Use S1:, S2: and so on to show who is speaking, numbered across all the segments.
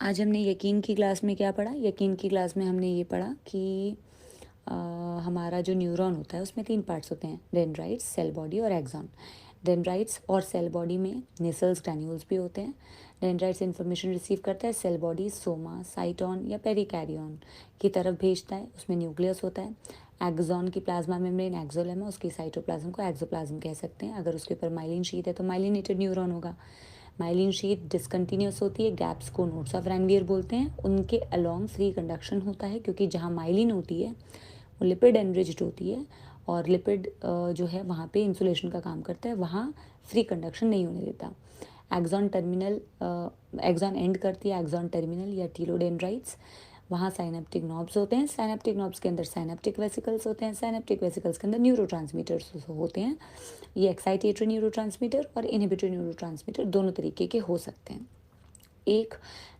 S1: आज हमने यकीन की क्लास में क्या पढ़ा? यकीन की क्लास में हमने ये पढ़ा कि हमारा जो न्यूरॉन होता है उसमें 3 पार्ट्स होते हैं, डेंड्राइट्स, सेल बॉडी और एक्सॉन। डेंड्राइट्स और सेल बॉडी में नेसल्स ग्रैन्यूल्स भी होते हैं। डेंड्राइट्स इन्फॉर्मेशन रिसीव करता है, सेल बॉडी सोमा, साइटोन या पेरिकैरियोन की तरफ भेजता है, उसमें न्यूक्लियस होता है। एक्सॉन की प्लाज्मा मेम्ब्रेन एक्सोलेमा, उसकी साइटोप्लाज्म को एक्सोप्लाज्म कह सकते हैं। अगर उसके ऊपर माइलिन शीट है तो माइलिनेटेड न्यूरॉन होगा। माइलिन शीट डिसकंटिन्यूस होती है, गैप्स को नोड्स ऑफ रैनवियर बोलते हैं। उनके अलोंग फ्री कंडक्शन होता है, क्योंकि जहाँ माइलिन होती है वो लिपिड एनरिच्ड होती है, और लिपिड जो है वहाँ पे इंसुलेशन का काम करता है, वहाँ फ्री कंडक्शन नहीं होने देता। एक्सॉन टर्मिनल, एक्सॉन एंड करती है एक्सॉन टर्मिनल या टीलोडेंड्राइट्स, वहाँ साइनेप्टिक नॉब्स होते हैं। साइनेप्टिक नॉब्स के अंदर साइनेप्टिक वेसिकल्स होते हैं। साइनेप्टिक वेसिकल्स के अंदर न्यूरोट्रांसमीटर्स होते हैं। ये एक्साइटेटरी न्यूरोट्रांसमीटर और इनहिबिटरी न्यूरोट्रांसमीटर दोनों तरीके के हो सकते हैं। एक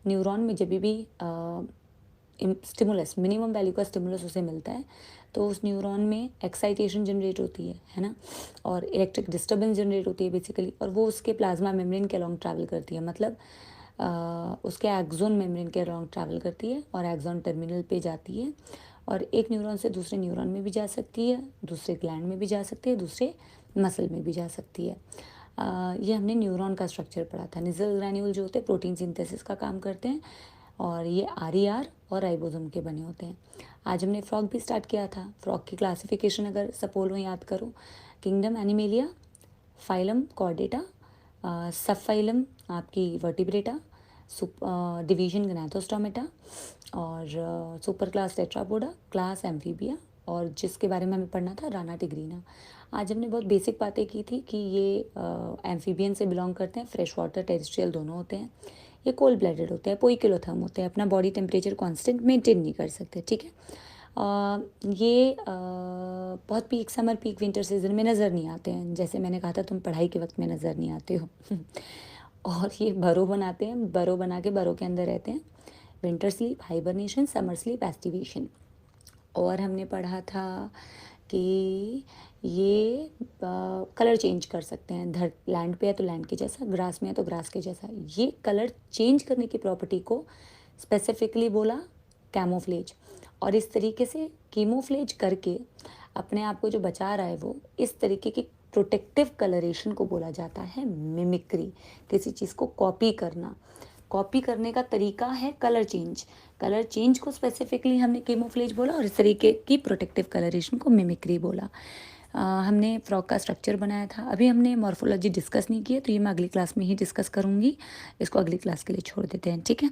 S1: न्यूरॉन में जब भी स्टिमुलस, मिनिमम वैल्यू का स्टिमुलस उसे मिलता है, तो उस न्यूरॉन में एक्साइटेशन जनरेट होती है ना, और इलेक्ट्रिक डिस्टर्बेंस जनरेट होती है बेसिकली, और वो उसके प्लाज्मा मेम्ब्रेन के अलॉन्ग ट्रैवल करती है, मतलब उसके एक्सोन मेम्ब्रेन के अलॉन्ग ट्रैवल करती है और एक्सोन टर्मिनल पे जाती है, और एक न्यूरॉन से दूसरे न्यूरॉन में भी जा सकती है, दूसरे ग्लैंड में भी जा सकती है, दूसरे मसल में भी जा सकती है। ये हमने न्यूरॉन का स्ट्रक्चर पढ़ा था। निजल ग्रैन्यूल जो होते हैं प्रोटीन सिंथेसिस का काम करते हैं, और ये आर और राइबोसोम के बने होते हैं। आज हमने फ्रॉग भी स्टार्ट किया था। फ्रॉग की क्लासिफिकेशन अगर सपोलो याद करो, किंगडम एनिमेलिया, फाइलम कॉर्डेटा, सब फाइलम आपकी वर्टिब्रेटा, डिवीजन ग्नैथोस्टोमेटा, और super class Tetrapoda, class amphibia, और जिसके बारे में हमें पढ़ना था राना टिग्रीना। आज हमने बहुत बेसिक बातें की थी कि ये एम्फीबियन से बिलोंग करते हैं, फ्रेश वाटर टेरेस्ट्रियल दोनों होते हैं। ये कोल्ड ब्लडेड होते हैं, पोइकिलोथर्म होते हैं, अपना बॉडी टेम्परेचर कांस्टेंट मेंटेन नहीं कर सकते, ठीक है। ये बहुत peak summer peak winter season में नज़र नहीं आते हैं, जैसे मैंने कहा था तुम पढ़ाई के वक्त में नज़र नहीं आते हो। और ये बरो बनाते हैं, बरो बना के बरो के अंदर रहते हैं। Winter sleep, hibernation, summer sleep, aestivation. और हमने पढ़ा था कि ये कलर चेंज कर सकते हैं। लैंड पे है तो लैंड के जैसा, ग्रास में है तो ग्रास के जैसा। ये कलर चेंज करने की प्रॉपर्टी को स्पेसिफिकली बोला कैमोफ्लेज, और इस तरीके से कैमोफ्लेज करके अपने आप को जो बचा रहा है वो इस तरीके की प्रोटेक्टिव कलरेशन को बोला जाता है मिमिक्री। किसी चीज़ को कॉपी करना, कॉपी करने का तरीका है कलर चेंज। कलर चेंज को स्पेसिफिकली हमने केमोफ्लेज बोला, और इस तरीके की प्रोटेक्टिव कलरेशन को मिमिक्री बोला। हमने फ्रॉक का स्ट्रक्चर बनाया था। अभी हमने मॉर्फोलॉजी डिस्कस नहीं किया, तो ये मैं अगली क्लास में ही डिस्कस करूँगी। इसको अगली क्लास के लिए छोड़ देते हैं, ठीक है।